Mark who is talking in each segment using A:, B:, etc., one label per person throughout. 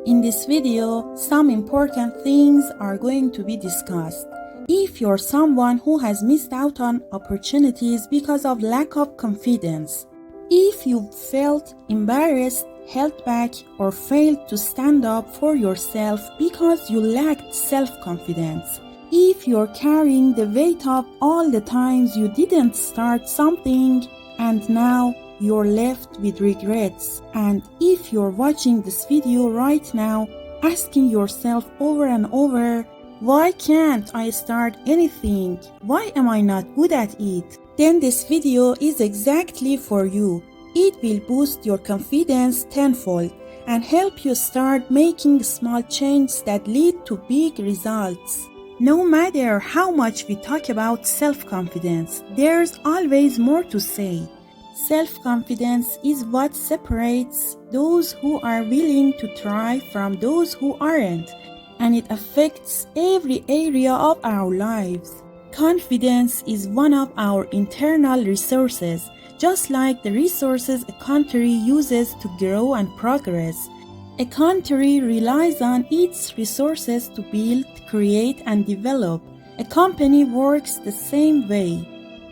A: In this video, some important things are going to be discussed. If you're someone who has missed out on opportunities because of lack of confidence, if you felt embarrassed, held back, or failed to stand up for yourself because you lacked self-confidence, if you're carrying the weight of all the times you didn't start something and now you're left with regrets, and if you're watching this video right now asking yourself over and over, why can't I start anything? Why am I not good at it? Then this video is exactly for you. It will boost your confidence tenfold and help you start making small changes that lead to big results. No matter how much we talk about self-confidence, there's always more to say. Self-confidence is what separates those who are willing to try from those who aren't, and it affects every area of our lives. Confidence is one of our internal resources, just like the resources a country uses to grow and progress. A country relies on its resources to build, create, and develop. A company works the same way.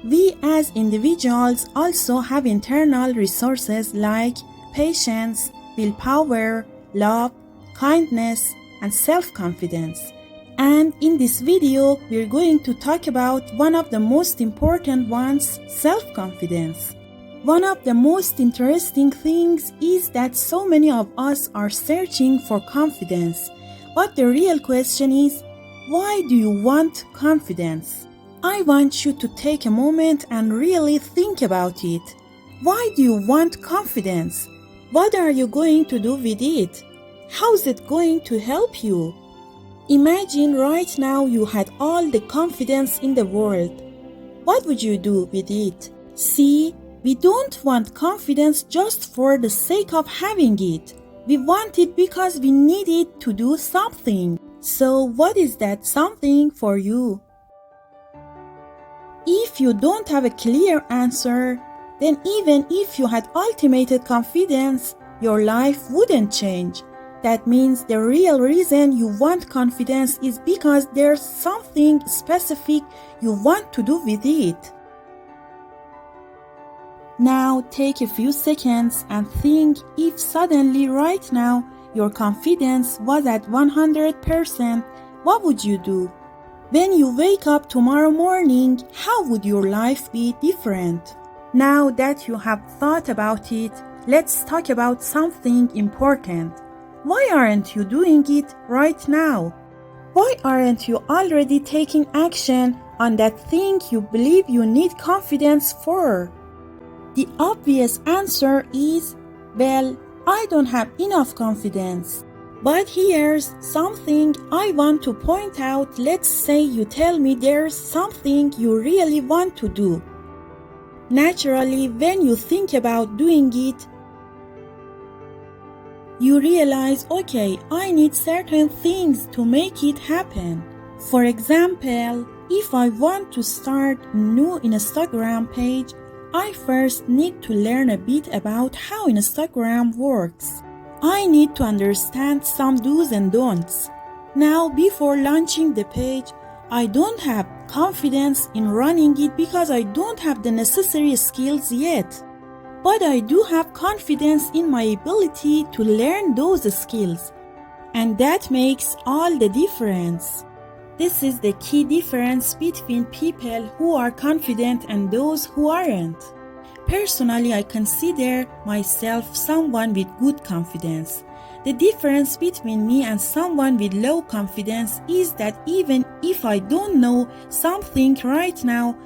A: We as individuals also have internal resources like patience, willpower, love, kindness, and self-confidence. And in this video, we're going to talk about one of the most important ones, self-confidence. One of the most interesting things is that so many of us are searching for confidence. But the real question is, why do you want confidence? I want you to take a moment and really think about it. Why do you want confidence? What are you going to do with it? How's it going to help you? Imagine right now you had all the confidence in the world. What would you do with it? See, we don't want confidence just for the sake of having it. We want it because we need it to do something. So what is that something for you? If you don't have a clear answer, then even if you had ultimate confidence, your life wouldn't change. That means the real reason you want confidence is because there's something specific you want to do with it. Now take a few seconds and think if suddenly right now your confidence was at 100%, what would you do? When you wake up tomorrow morning, how would your life be different? Now that you have thought about it, let's talk about something important. Why aren't you doing it right now? Why aren't you already taking action on that thing you believe you need confidence for? The obvious answer is, well, I don't have enough confidence. But here's something I want to point out. Let's say you tell me there's something you really want to do. Naturally, when you think about doing it, you realize, okay, I need certain things to make it happen. For example, if I want to start a new Instagram page, I first need to learn a bit about how Instagram works. I need to understand some do's and don'ts. Now, before launching the page, I don't have confidence in running it because I don't have the necessary skills yet. But I do have confidence in my ability to learn those skills. And that makes all the difference. This is the key difference between people who are confident and those who aren't. Personally, I consider myself someone with good confidence. The difference between me and someone with low confidence is that even if I don't know something right now,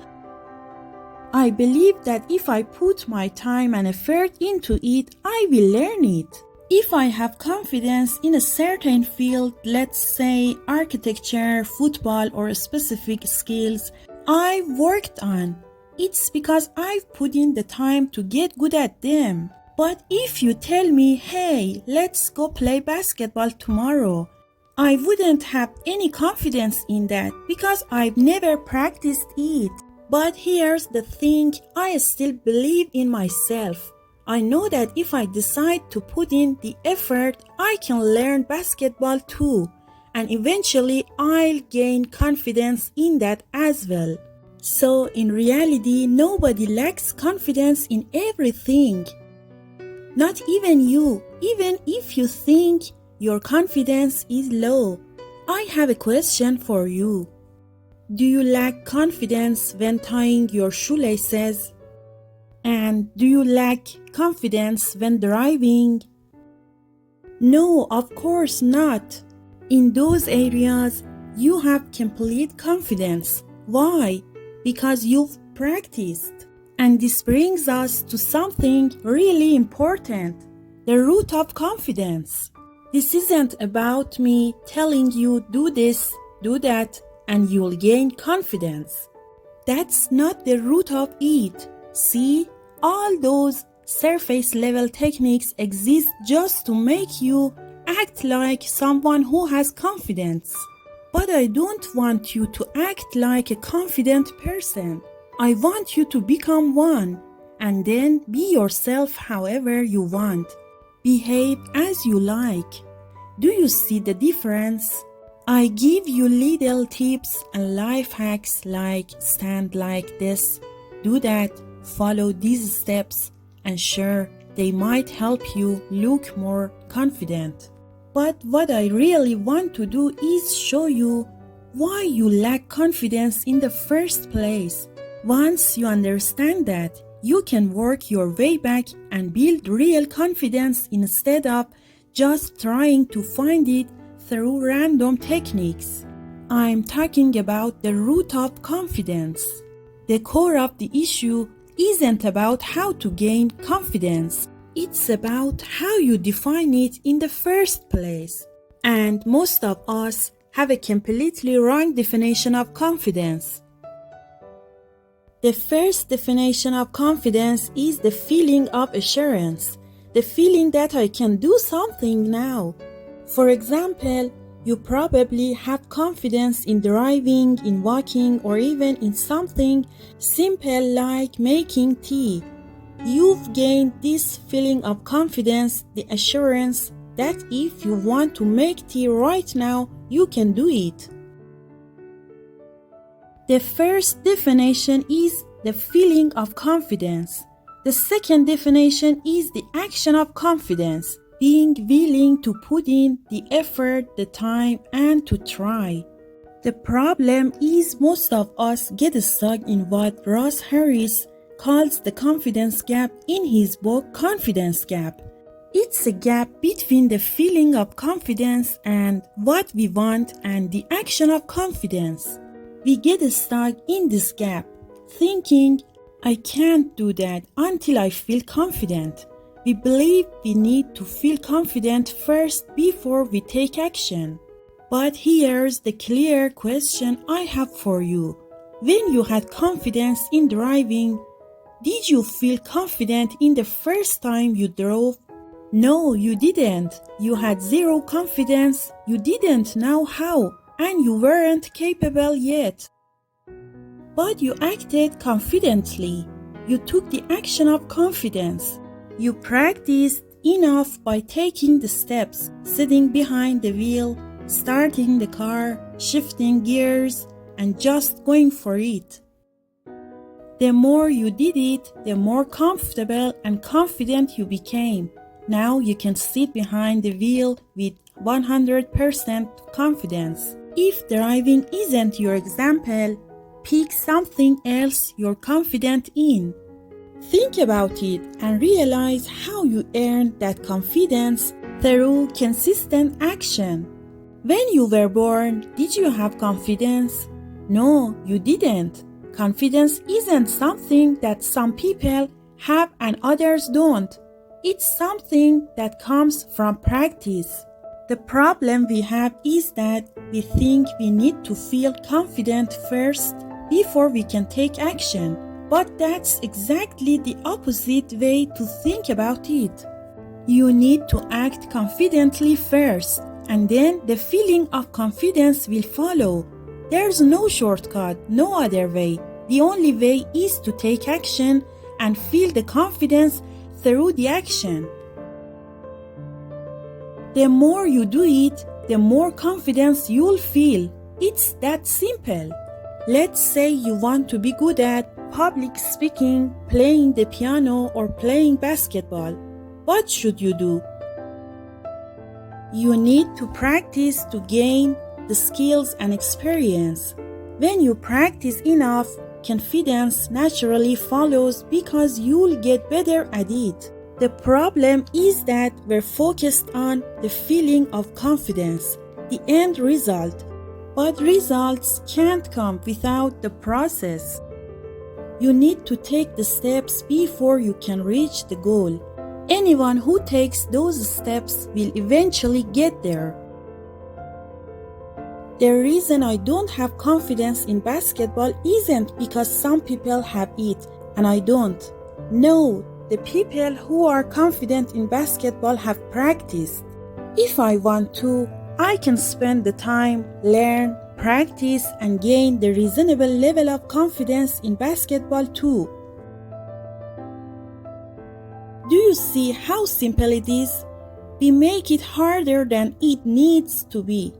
A: I believe that if I put my time and effort into it, I will learn it. If I have confidence in a certain field, let's say architecture, football, or specific skills I've worked on, it's because I've put in the time to get good at them. But if you tell me, hey, let's go play basketball tomorrow, I wouldn't have any confidence in that because I've never practiced it. But here's the thing, I still believe in myself. I know that if I decide to put in the effort, I can learn basketball too, and eventually I'll gain confidence in that as well. So in reality, nobody lacks confidence in everything. Not even you, even if you think your confidence is low. I have a question for you. Do you lack confidence when tying your shoelaces? And do you lack confidence when driving? No, of course not. In those areas, you have complete confidence. Why? Because you've practiced. And this brings us to something really important, the root of confidence. This isn't about me telling you do this, do that, and you'll gain confidence. That's not the root of it. See, all those surface level techniques exist just to make you act like someone who has confidence. But I don't want you to act like a confident person. I want you to become one, and then be yourself however you want. Behave as you like. Do you see the difference? I give you little tips and life hacks like stand like this, do that, follow these steps, and sure, they might help you look more confident. But what I really want to do is show you why you lack confidence in the first place. Once you understand that, you can work your way back and build real confidence instead of just trying to find it through random techniques. I'm talking about the root of confidence. The core of the issue isn't about how to gain confidence. It's about how you define it in the first place. And most of us have a completely wrong definition of confidence. The first definition of confidence is the feeling of assurance, the feeling that I can do something now. For example, you probably have confidence in driving, in walking, or even in something simple like making tea. You've gained this feeling of confidence, the assurance that if you want to make tea right now, you can do it. The first definition is the feeling of confidence. The second definition is the action of confidence, being willing to put in the effort, the time, and to try. The problem is most of us get stuck in what Ross Harris calls the confidence gap in his book Confidence Gap. It's a gap between the feeling of confidence and what we want and the action of confidence. We get stuck in this gap, thinking, I can't do that until I feel confident. We believe we need to feel confident first before we take action. But here's the clear question I have for you. When you had confidence in driving, did you feel confident in the first time you drove? No, you didn't. You had zero confidence, you didn't know how, and you weren't capable yet. But you acted confidently. You took the action of confidence. You practiced enough by taking the steps, sitting behind the wheel, starting the car, shifting gears, and just going for it. The more you did it, the more comfortable and confident you became. Now you can sit behind the wheel with 100% confidence. If driving isn't your example, pick something else you're confident in. Think about it and realize how you earned that confidence through consistent action. When you were born, did you have confidence? No, you didn't. Confidence isn't something that some people have and others don't. It's something that comes from practice. The problem we have is that we think we need to feel confident first before we can take action. But that's exactly the opposite way to think about it. You need to act confidently first, and then the feeling of confidence will follow. There's no shortcut, no other way. The only way is to take action and feel the confidence through the action. The more you do it, the more confidence you'll feel. It's that simple. Let's say you want to be good at public speaking, playing the piano, or playing basketball. What should you do? You need to practice to gain the skills and experience. When you practice enough, confidence naturally follows because you'll get better at it. The problem is that we're focused on the feeling of confidence, the end result. But results can't come without the process. You need to take the steps before you can reach the goal. Anyone who takes those steps will eventually get there. The reason I don't have confidence in basketball isn't because some people have it and I don't. No, the people who are confident in basketball have practiced. If I want to, I can spend the time, learn, practice, and gain the reasonable level of confidence in basketball too. Do you see how simple it is? We make it harder than it needs to be.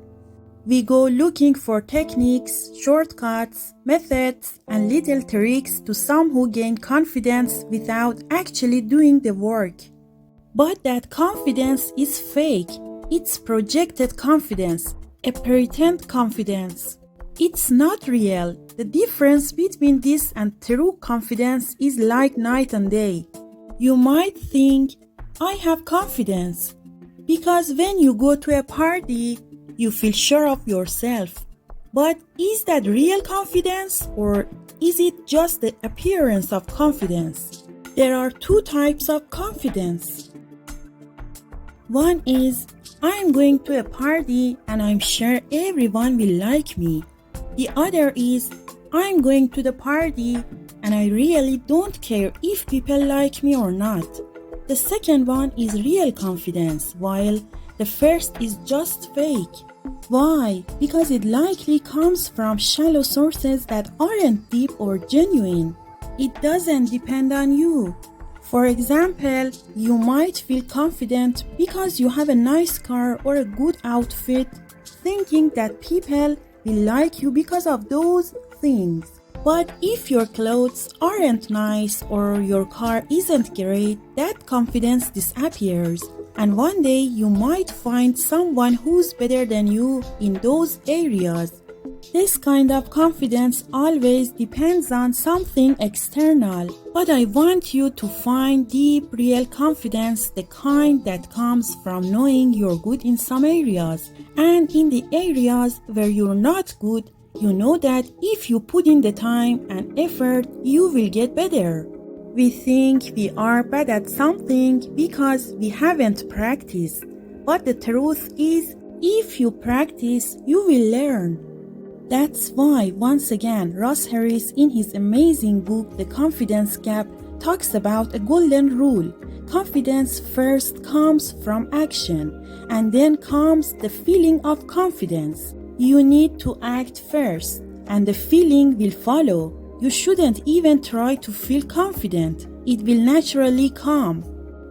A: We go looking for techniques, shortcuts, methods, and little tricks to some who gain confidence without actually doing the work. But that confidence is fake. It's projected confidence, a pretend confidence. It's not real. The difference between this and true confidence is like night and day. You might think, I have confidence, because when you go to a party, you feel sure of yourself. But is that real confidence, or is it just the appearance of confidence? There are two types of confidence. One is, I'm going to a party and I'm sure everyone will like me. The other is, I'm going to the party and I really don't care if people like me or not. The second one is real confidence, while the first is just fake. Why? Because it likely comes from shallow sources that aren't deep or genuine. It doesn't depend on you. For example, you might feel confident because you have a nice car or a good outfit, thinking that people will like you because of those things. But if your clothes aren't nice or your car isn't great, that confidence disappears. And one day you might find someone who's better than you in those areas. This kind of confidence always depends on something external. But I want you to find deep, real confidence, the kind that comes from knowing you're good in some areas. And in the areas where you're not good, you know that if you put in the time and effort, you will get better. We think we are bad at something because we haven't practiced. But the truth is, if you practice, you will learn. That's why, once again, Ross Harris in his amazing book, The Confidence Gap, talks about a golden rule. Confidence first comes from action, and then comes the feeling of confidence. You need to act first, and the feeling will follow. You shouldn't even try to feel confident. It will naturally come.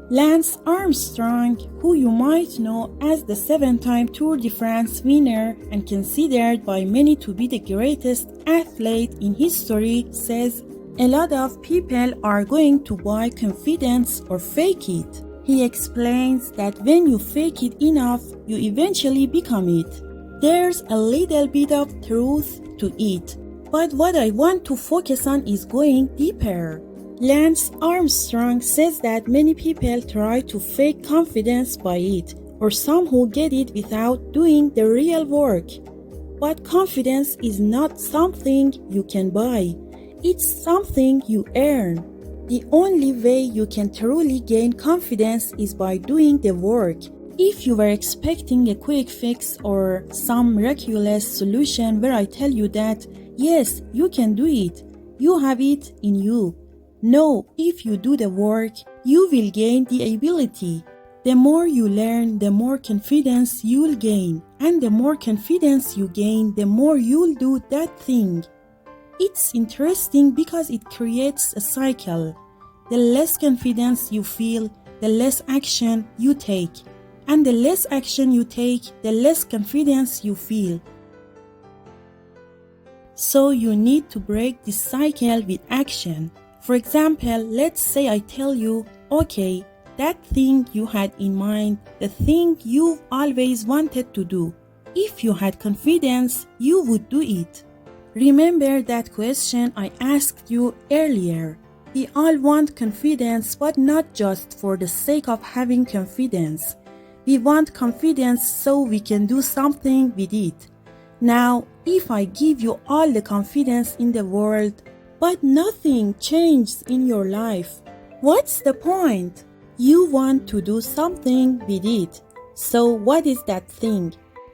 A: Lance Armstrong, who you might know as the 7-time Tour de France winner and considered by many to be the greatest athlete in history, says, a lot of people are going to buy confidence or fake it. He explains that when you fake it enough, you eventually become it. There's a little bit of truth to it, but what I want to focus on is going deeper. Lance Armstrong says that many people try to fake confidence by it, or some who get it without doing the real work. But confidence is not something you can buy. It's something you earn. The only way you can truly gain confidence is by doing the work. If you were expecting a quick fix or some miraculous solution where I tell you that, yes, you can do it, you have it in you. No, if you do the work, you will gain the ability. The more you learn, the more confidence you'll gain. And the more confidence you gain, the more you'll do that thing. It's interesting because it creates a cycle. the less confidence you feel, the less action you take. And the less action you take, the less confidence you feel. So you need to break this cycle with action. For example, let's say I tell you, okay, that thing you had in mind, the thing you've always wanted to do. If you had confidence, you would do it. Remember that question I asked you earlier. We all want confidence, but not just for the sake of having confidence. We want confidence so we can do something with it. Now, if I give you all the confidence in the world, but nothing changes in your life, what's the point? You want to do something with it. So what is that thing?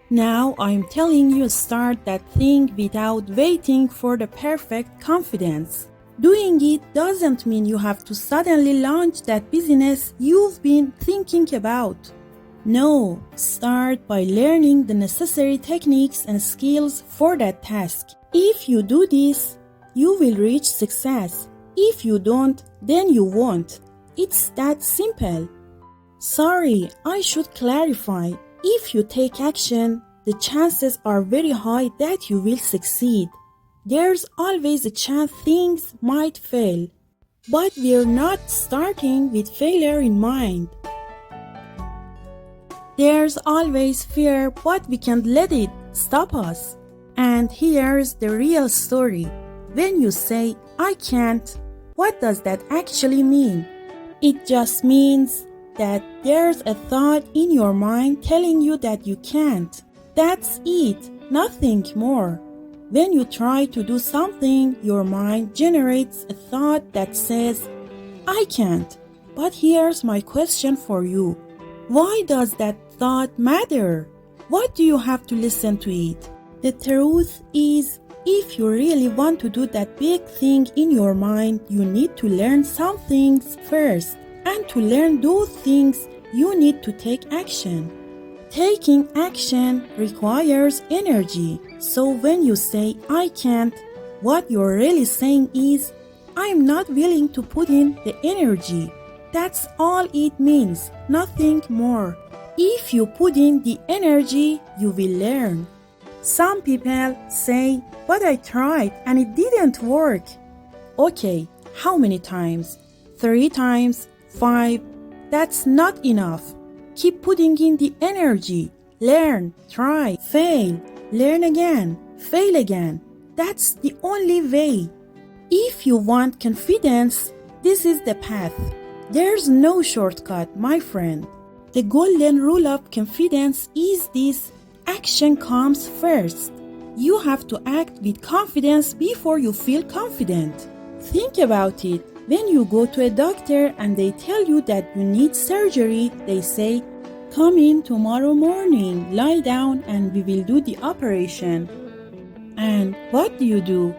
A: Now I'm telling you, start that thing without waiting for the perfect confidence. Doing it doesn't mean you have to suddenly launch that business you've been thinking about. No, start by learning the necessary techniques and skills for that task. If you do this, you will reach success. If you don't, then you won't. It's that simple. Sorry, I should clarify. If you take action, the chances are very high that you will succeed. There's always a chance things might fail. But we're not starting with failure in mind. There's always fear, but we can't let it stop us. And here's the real story. When you say, I can't, what does that actually mean? It just means that there's a thought in your mind telling you that you can't. That's it, nothing more. When you try to do something, your mind generates a thought that says, I can't. But here's my question for you. Why does that thought matter? What do you have to listen to it? The truth is, if you really want to do that big thing in your mind, you need to learn some things first. And to learn those things, you need to take action. Taking action requires energy. So when you say, I can't, what you're really saying is, I'm not willing to put in the energy. That's all it means, nothing more. If you put in the energy, you will learn. Some people say, but I tried and it didn't work. Okay, how many times? 3 times? 5? That's not enough. Keep putting in the energy. Learn, try, fail, learn again, fail again. That's the only way. If you want confidence, this is the path. There's no shortcut, my friend. The golden rule of confidence is this: action comes first. You have to act with confidence before you feel confident. Think about it. When you go to a doctor and they tell you that you need surgery, they say, come in tomorrow morning, lie down and we will do the operation. And what do?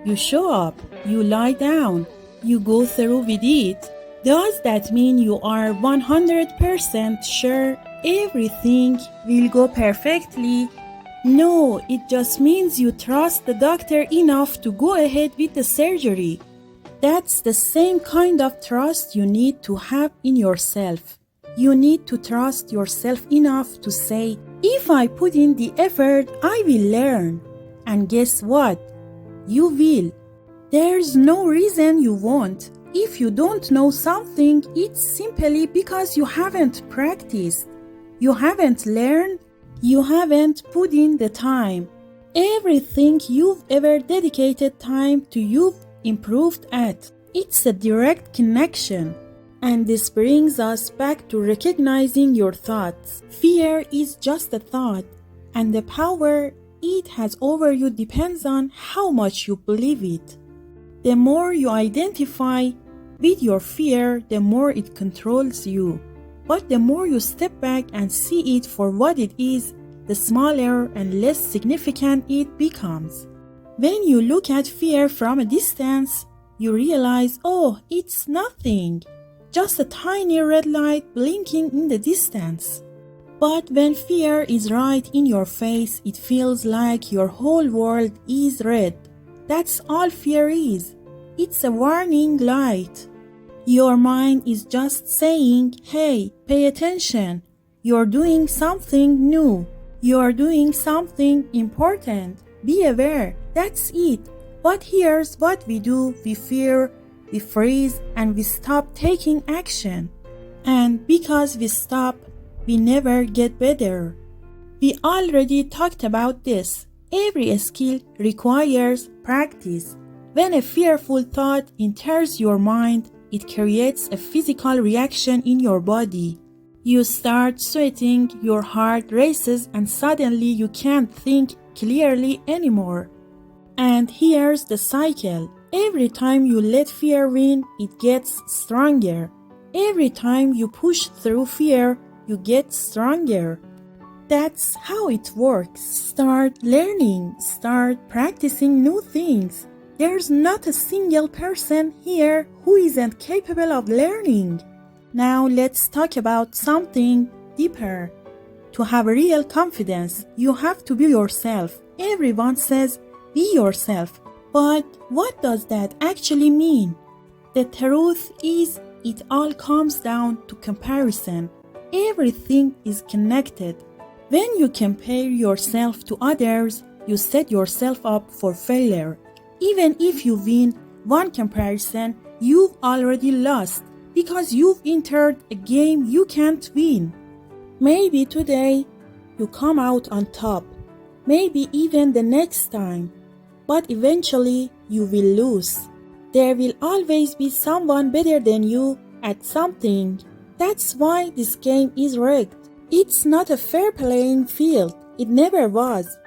A: You show up, you lie down, you go through with it. Does that mean you are 100% sure everything will go perfectly? No, it just means you trust the doctor enough to go ahead with the surgery. That's the same kind of trust you need to have in yourself. You need to trust yourself enough to say, if I put in the effort, I will learn. And guess what? You will. There's no reason you won't. If you don't know something, it's simply because you haven't practiced. You haven't learned. You haven't put in the time. Everything you've ever dedicated time to, you've improved at. It's a direct connection. And this brings us back to recognizing your thoughts. Fear is just a thought, and the power it has over you depends on how much you believe it. The more you identify with your fear, the more it controls you. But the more you step back and see it for what it is, the smaller and less significant it becomes. When you look at fear from a distance, you realize, oh, it's nothing. Just a tiny red light blinking in the distance. But when fear is right in your face, it feels like your whole world is red. That's all fear is. It's a warning light. Your mind is just saying, hey, pay attention. You're doing something new. You're doing something important. Be aware. That's it. But here's what we do. We fear, we freeze, and we stop taking action. And because we stop, we never get better. We already talked about this. Every skill requires practice. When a fearful thought enters your mind, it creates a physical reaction in your body. You start sweating, your heart races, and suddenly you can't think clearly anymore. And here's the cycle. Every time you let fear win, it gets stronger. Every time you push through fear, you get stronger. That's how it works. Start learning, start practicing new things. There's not a single person here who isn't capable of learning. Now let's talk about something deeper. To have real confidence, you have to be yourself. Everyone says, be yourself. But what does that actually mean? The truth is, it all comes down to comparison. Everything is connected. When you compare yourself to others, you set yourself up for failure. Even if you win one comparison, you've already lost because you've entered a game you can't win. Maybe today you come out on top, maybe even the next time, but eventually you will lose. There will always be someone better than you at something. That's why this game is rigged. It's not a fair playing field. It never was.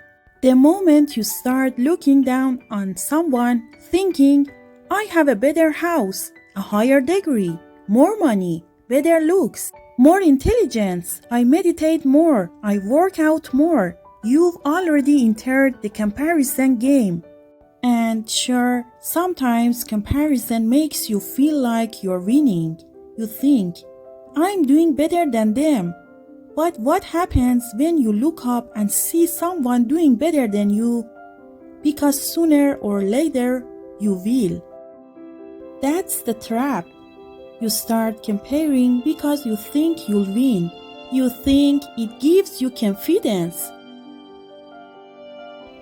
A: The moment you start looking down on someone, thinking, I have a better house, a higher degree, more money, better looks, more intelligence, I meditate more, I work out more, you've already entered the comparison game. And sure, sometimes comparison makes you feel like you're winning. You think, I'm doing better than them. But what happens when you look up and see someone doing better than you? Because sooner or later, you will. That's the trap. You start comparing because you think you'll win. You think it gives you confidence.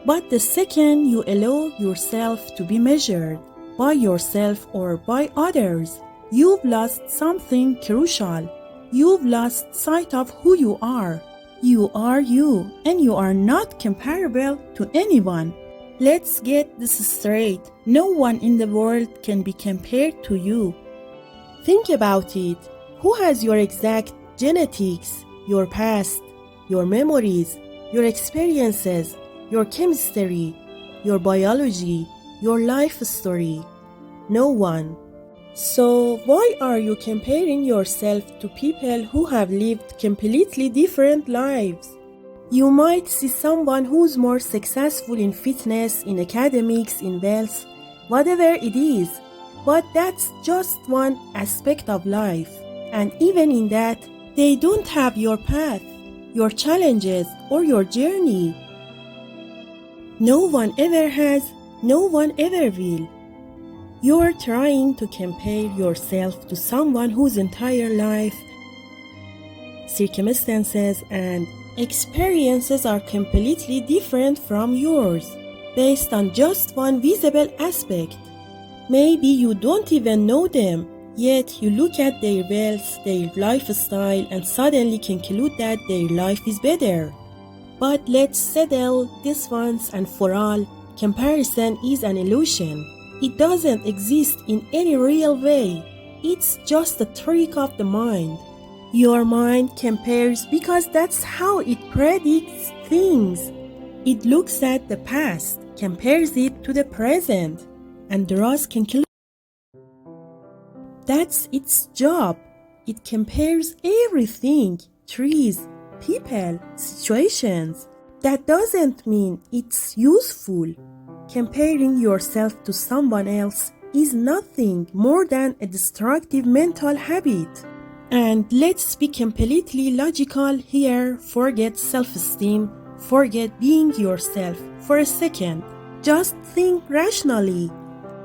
A: But the second you allow yourself to be measured by yourself or by others, you've lost something crucial. You've lost sight of who you are. You are you, and you are not comparable to anyone. Let's get this straight. No one in the world can be compared to you. Think about it. Who has your exact genetics, your past, your memories, your experiences, your chemistry, your biology, your life story? No one. So why are you comparing yourself to people who have lived completely different lives? You might see someone who's more successful in fitness, in academics, in wealth, whatever it is, but that's just one aspect of life. And even in that, they don't have your path, your challenges, or your journey. No one ever has, no one ever will. You're trying to compare yourself to someone whose entire life, circumstances, and experiences are completely different from yours, based on just one visible aspect. Maybe you don't even know them, yet you look at their wealth, their lifestyle, and suddenly conclude that their life is better. But let's settle this once and for all. Comparison is an illusion. It doesn't exist in any real way. It's just a trick of the mind. Your mind compares because that's how it predicts things. It looks at the past, compares it to the present, and draws conclusions. That's its job. It compares everything, trees, people, situations. That doesn't mean it's useful. Comparing yourself to someone else is nothing more than a destructive mental habit. And let's be completely logical here. Forget self-esteem. Forget being yourself for a second. Just think rationally.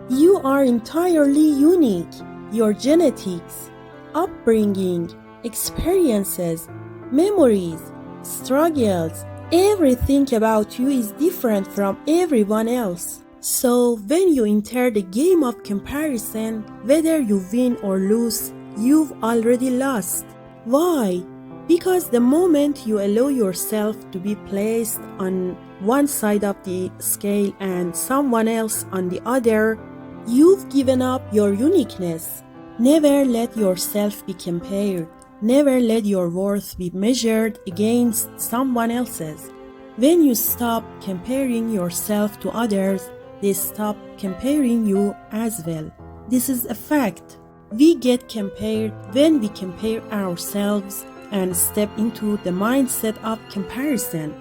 A: You are entirely unique. your genetics, upbringing, experiences, memories, struggles, everything about you is different from everyone else. So when you enter the game of comparison, whether you win or lose, you've already lost. Why? Because the moment you allow yourself to be placed on one side of the scale and someone else on the other, you've given up your uniqueness. Never let yourself be compared. Never let your worth be measured against someone else's. When you stop comparing yourself to others, they stop comparing you as well. This is a fact. We get compared when we compare ourselves and step into the mindset of comparison.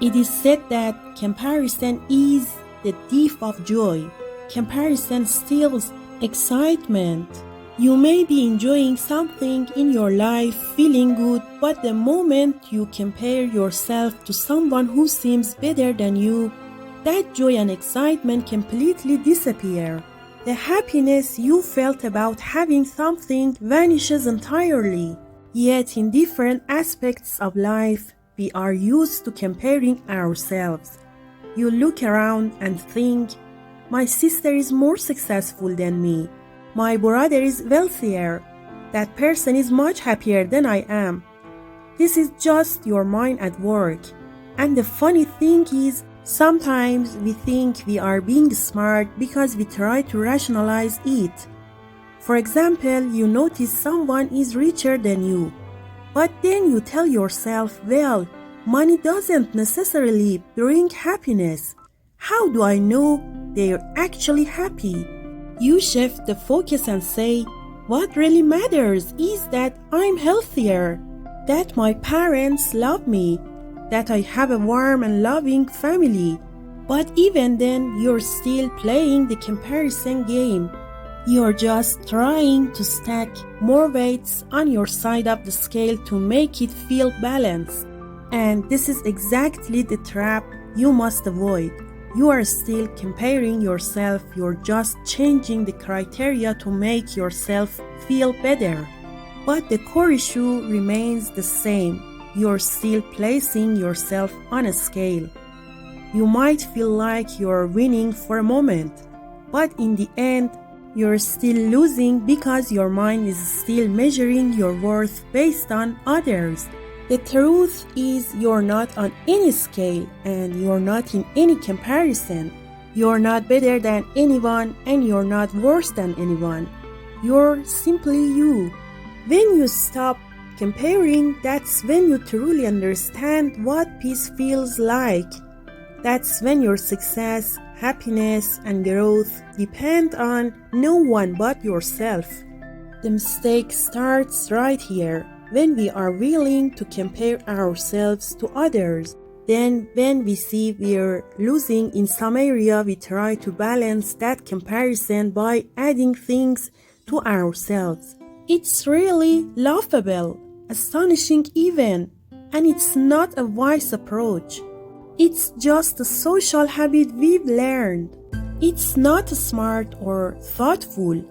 A: It is said that comparison is the thief of joy. Comparison steals excitement. You may be enjoying something in your life, feeling good, but the moment you compare yourself to someone who seems better than you, that joy and excitement completely disappear. The happiness you felt about having something vanishes entirely. Yet in different aspects of life, we are used to comparing ourselves. You look around and think, my sister is more successful than me. My brother is wealthier. That person is much happier than I am. This is just your mind at work. And the funny thing is, sometimes we think we are being smart because we try to rationalize it. For example, you notice someone is richer than you. But then you tell yourself, well, money doesn't necessarily bring happiness. How do I know they're actually happy? You shift the focus and say, what really matters is that I'm healthier, that my parents love me, that I have a warm and loving family. But even then, you're still playing the comparison game. You're just trying to stack more weights on your side of the scale to make it feel balanced. And this is exactly the trap you must avoid. You are still comparing yourself, you're just changing the criteria to make yourself feel better. But the core issue remains the same. You're still placing yourself on a scale. You might feel like you're winning for a moment, but in the end, you're still losing because your mind is still measuring your worth based on others. The truth is you're not on any scale and you're not in any comparison. You're not better than anyone and you're not worse than anyone. You're simply you. When you stop comparing, that's when you truly understand what peace feels like. That's when your success, happiness, and growth depend on no one but yourself. The mistake starts right here, when we are willing to compare ourselves to others. Then when we see we're losing in some area, we try to balance that comparison by adding things to ourselves. It's really laughable, astonishing even, and it's not a wise approach. It's just a social habit we've learned. It's not smart or thoughtful.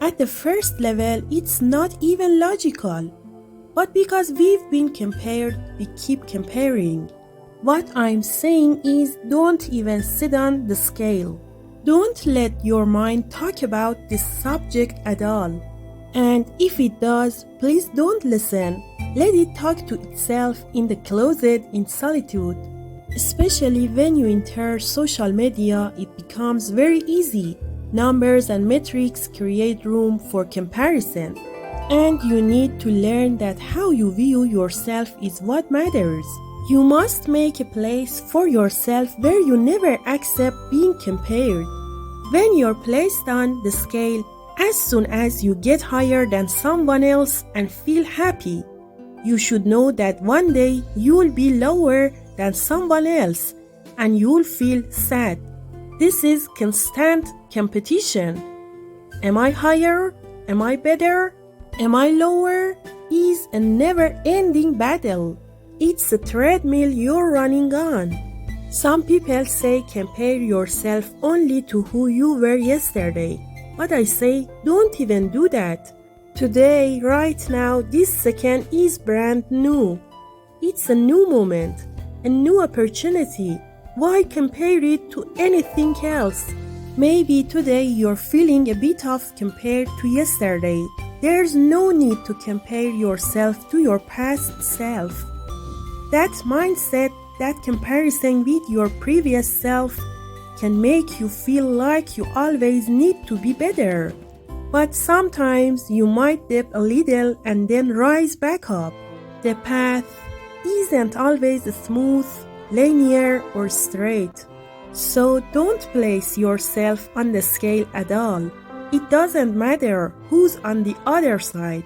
A: At the first level, it's not even logical. But because we've been compared, we keep comparing. What I'm saying is, don't even sit on the scale. Don't let your mind talk about this subject at all. And if it does, please don't listen. Let it talk to itself in the closet in solitude. Especially when you enter social media, it becomes very easy. Numbers and metrics create room for comparison. And you need to learn that how you view yourself is what matters. You must make a place for yourself where you never accept being compared. When you're placed on the scale, as soon as you get higher than someone else and feel happy, you should know that one day you'll be lower than someone else and you'll feel sad. This is constant competition. Am I higher? Am I better? Am I lower? Is a never-ending battle. It's a treadmill you're running on. Some people say compare yourself only to who you were yesterday.
B: But I say, don't even do that. Today, right now, this second is brand new. It's a new moment, a new opportunity. Why compare it to anything else? Maybe today you're feeling a bit off compared to yesterday. There's no need to compare yourself to your past self. That mindset, that comparison with your previous self can make you feel like you always need to be better. But sometimes you might dip a little and then rise back up. The path isn't always smooth, linear, or straight. So don't place yourself on the scale at all. It doesn't matter who's on the other side.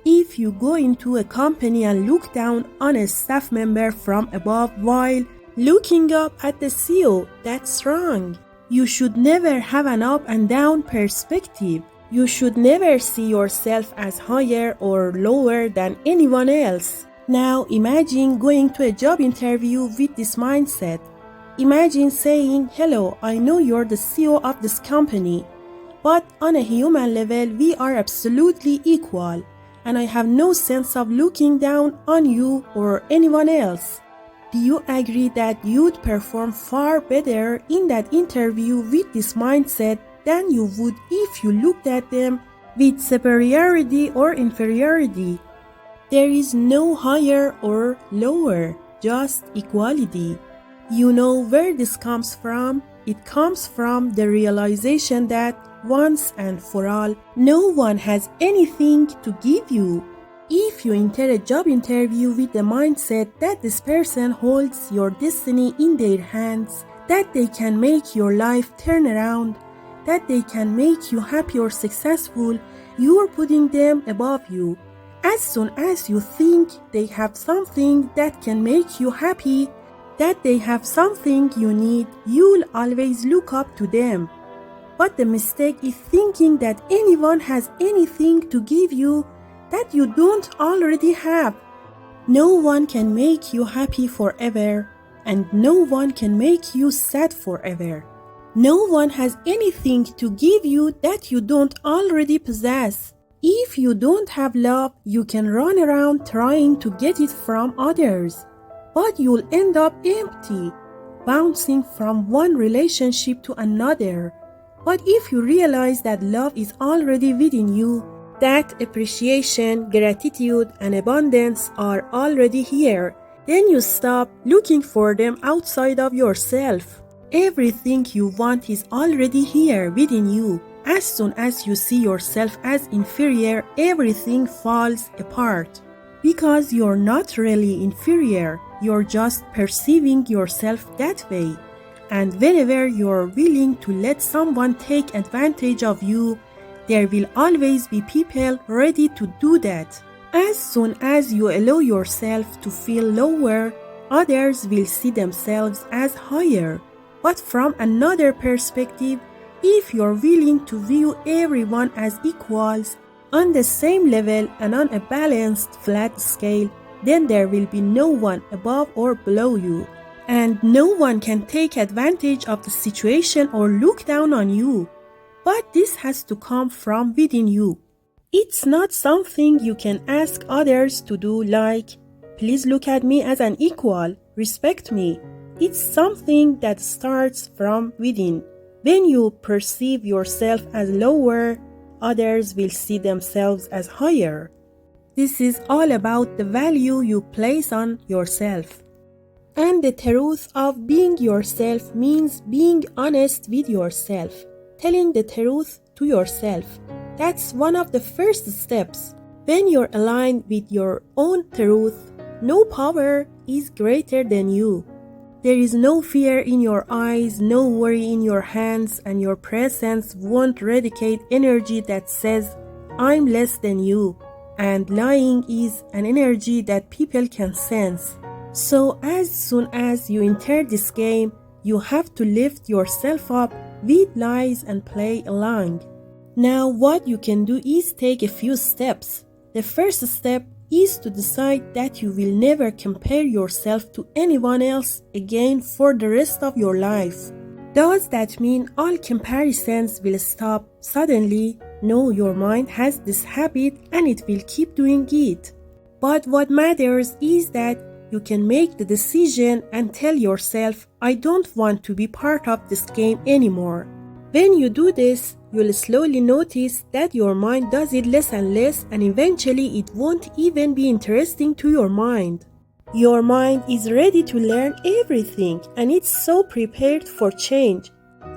B: If you go into a company and look down on a staff member from above while looking up at the CEO, that's wrong. You should never have an up and down perspective. You should never see yourself as higher or lower than anyone else. Now imagine going to a job interview with this mindset. Imagine saying, "Hello, I know you're the CEO of this company, but on a human level, we are absolutely equal, and I have no sense of looking down on you or anyone else." Do you agree that you'd perform far better in that interview with this mindset than you would if you looked at them with superiority or inferiority? There is no higher or lower, just equality. You know where this comes from? It comes from the realization that once and for all, no one has anything to give you. If you enter a job interview with the mindset that this person holds your destiny in their hands, that they can make your life turn around, that they can make you happy or successful, you are putting them above you. As soon as you think they have something that can make you happy, that they have something you need, you'll always look up to them. But the mistake is thinking that anyone has anything to give you that you don't already have. No one can make you happy forever, and no one can make you sad forever. No one has anything to give you that you don't already possess. If you don't have love, you can run around trying to get it from others, but you'll end up empty, bouncing from one relationship to another. But if you realize that love is already within you, that appreciation, gratitude, and abundance are already here, then you stop looking for them outside of yourself. Everything you want is already here within you. As soon as you see yourself as inferior, everything falls apart. Because you're not really inferior, you're just perceiving yourself that way. And whenever you're willing to let someone take advantage of you, there will always be people ready to do that. As soon as you allow yourself to feel lower, others will see themselves as higher. But from another perspective, if you're willing to view everyone as equals, on the same level and on a balanced flat scale, then there will be no one above or below you. And no one can take advantage of the situation or look down on you. But this has to come from within you. It's not something you can ask others to do, like, "Please look at me as an equal, respect me." It's something that starts from within. When you perceive yourself as lower, others will see themselves as higher. This is all about the value you place on yourself. And the truth of being yourself means being honest with yourself, telling the truth to yourself. That's one of the first steps. When you're aligned with your own truth, no power is greater than you. There is no fear in your eyes, no worry in your hands, and your presence won't eradicate energy that says, "I'm less than you." And lying is an energy that people can sense. So as soon as you enter this game, you have to lift yourself up with lies and play along. Now what you can do is take a few steps. The first step is to decide that you will never compare yourself to anyone else again for the rest of your life. Does that mean all comparisons will stop suddenly? No, your mind has this habit and it will keep doing it. But what matters is that you can make the decision and tell yourself, I don't want to be part of this game anymore. When you do this, you'll slowly notice that your mind does it less and less, and eventually it won't even be interesting to your mind. Your mind is ready to learn everything and it's so prepared for change.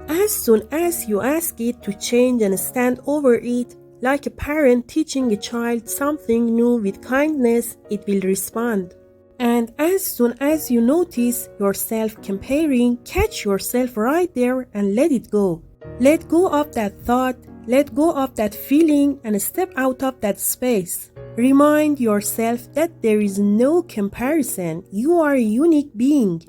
B: As soon as you ask it to change and stand over it, like a parent teaching a child something new with kindness, it will respond. And as soon as you notice yourself comparing, catch yourself right there and let it go. Let go of that thought, let go of that feeling, and step out of that space. Remind yourself that there is no comparison. You are a unique being.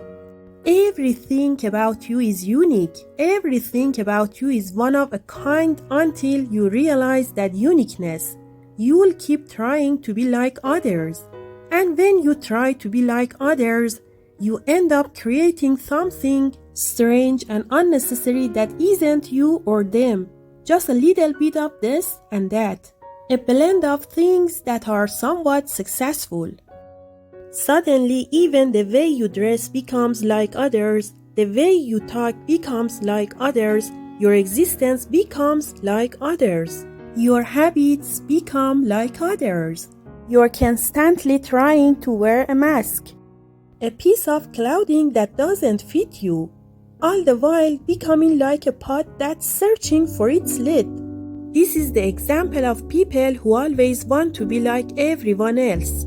B: Everything about you is unique. Everything about you is one of a kind until you realize that uniqueness. You will keep trying to be like others. And when you try to be like others, you end up creating something strange and unnecessary that isn't you or them. Just a little bit of this and that. A blend of things that are somewhat successful. Suddenly, even the way you dress becomes like others, the way you talk becomes like others, your existence becomes like others, your habits become like others. You're constantly trying to wear a mask, a piece of clothing that doesn't fit you, all the while becoming like a pot that's searching for its lid. This is the example of people who always want to be like everyone else.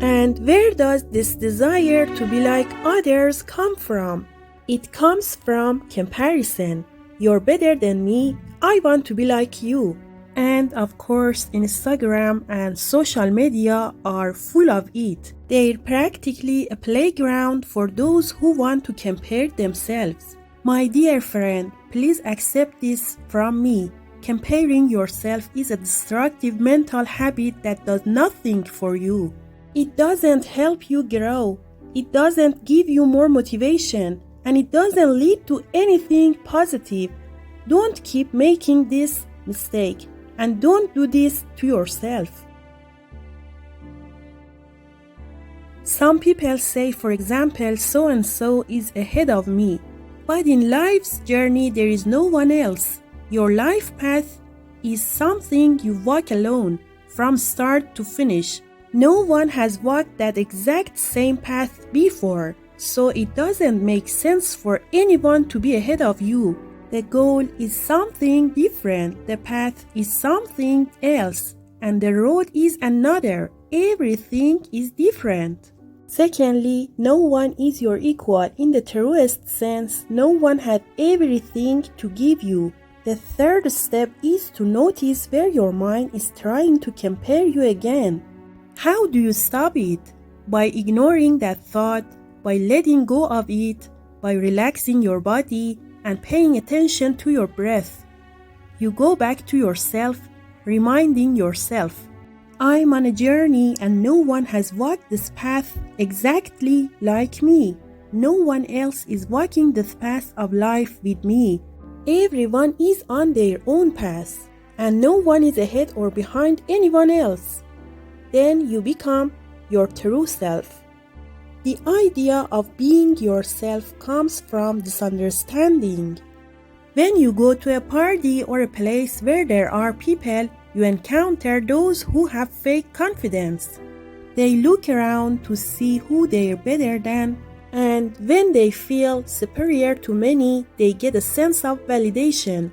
B: And where does this desire to be like others come from? It comes from comparison. You're better than me, I want to be like you. And of course, Instagram and social media are full of it. They're practically a playground for those who want to compare themselves. My dear friend, please accept this from me. Comparing yourself is a destructive mental habit that does nothing for you. It doesn't help you grow. It doesn't give you more motivation. And it doesn't lead to anything positive. Don't keep making this mistake. And don't do this to yourself. Some people say, for example, so and so is ahead of me. But in life's journey, there is no one else. Your life path is something you walk alone, from start to finish. No one has walked that exact same path before, so it doesn't make sense for anyone to be ahead of you. The goal is something different, the path is something else, and the road is another. Everything is different. Secondly, no one is your equal in the truest sense. No one had everything to give you. The third step is to notice where your mind is trying to compare you again. How do you stop it? By ignoring that thought, by letting go of it, by relaxing your body and paying attention to your breath. You go back to yourself, reminding yourself, I'm on a journey and no one has walked this path exactly like me. No one else is walking this path of life with me. Everyone is on their own path, and no one is ahead or behind anyone else. Then you become your true self. The idea of being yourself comes from this understanding. When you go to a party or a place where there are people, you encounter those who have fake confidence. They look around to see who they're better than, and when they feel superior to many, they get a sense of validation.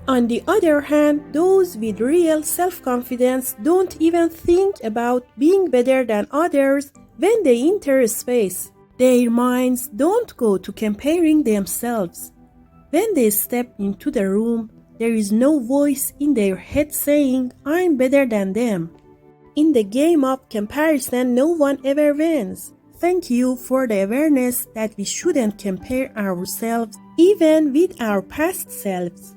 B: On the other hand, those with real self-confidence don't even think about being better than others when they enter a space. Their minds don't go to comparing themselves. When they step into the room, there is no voice in their head saying, I'm better than them. In the game of comparison, no one ever wins. Thank you for the awareness that we shouldn't compare ourselves even with our past selves.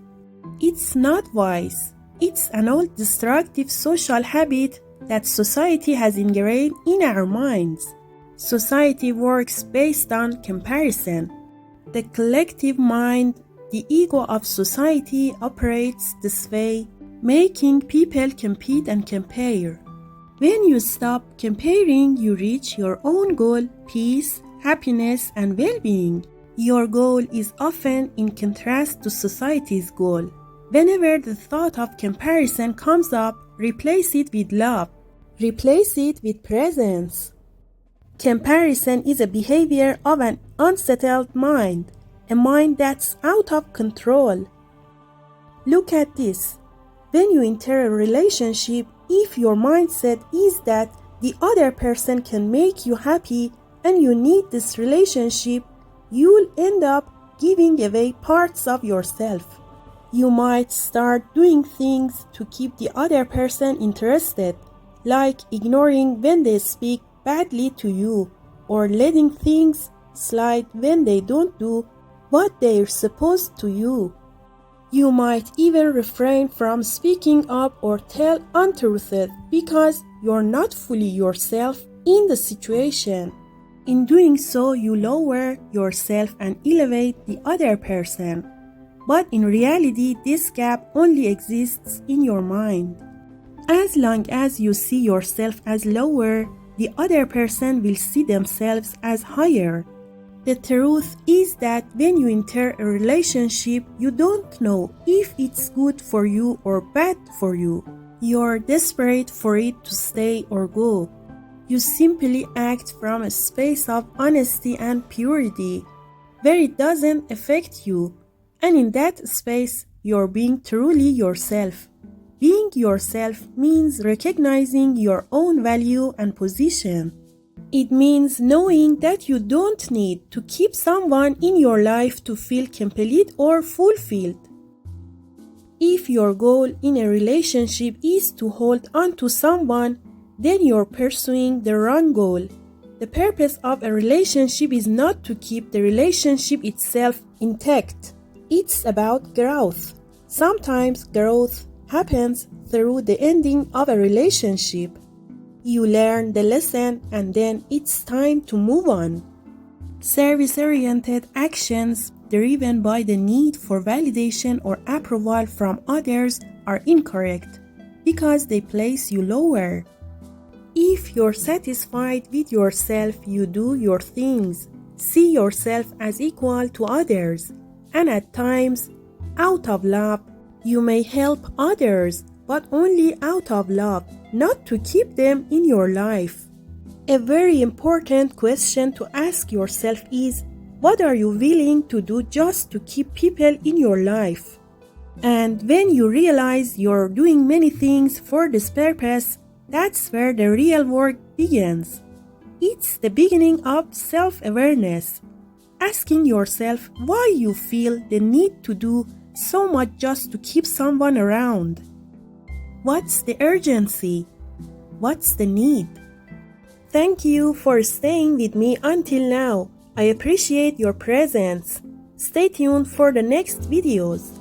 B: It's not wise. It's an old destructive social habit that society has ingrained in our minds. Society works based on comparison. The collective mind the ego of society operates this way, making people compete and compare. When you stop comparing, you reach your own goal, peace, happiness, and well-being. Your goal is often in contrast to society's goal. Whenever the thought of comparison comes up, replace it with love. Replace it with presence. Comparison is a behavior of an unsettled mind, a mind that's out of control. Look at this. When you enter a relationship, if your mindset is that the other person can make you happy and you need this relationship, you'll end up giving away parts of yourself. You might start doing things to keep the other person interested, like ignoring when they speak badly to you, or letting things slide when they don't do what they're supposed to you. You might even refrain from speaking up or tell untruths because you're not fully yourself in the situation. In doing so, you lower yourself and elevate the other person. But in reality, this gap only exists in your mind. As long as you see yourself as lower, the other person will see themselves as higher. The truth is that when you enter a relationship, you don't know if it's good for you or bad for you. You're desperate for it to stay or go. You simply act from a space of honesty and purity, where it doesn't affect you. And in that space, you're being truly yourself. Being yourself means recognizing your own value and position. It means knowing that you don't need to keep someone in your life to feel complete or fulfilled. If your goal in a relationship is to hold on to someone, then you're pursuing the wrong goal. The purpose of a relationship is not to keep the relationship itself intact. It's about growth. Sometimes growth happens through the ending of a relationship. You learn the lesson and then it's time to move on. Service-oriented actions driven by the need for validation or approval from others are incorrect because they place you lower. If you're satisfied with yourself, you do your things. See yourself as equal to others. And at times, out of love, you may help others, but only out of love, not to keep them in your life. A very important question to ask yourself is, what are you willing to do just to keep people in your life? And when you realize you're doing many things for this purpose, that's where the real work begins. It's the beginning of self-awareness. Asking yourself why you feel the need to do so much just to keep someone around. What's the urgency? What's the need? Thank you for staying with me until now. I appreciate your presence. Stay tuned for the next videos.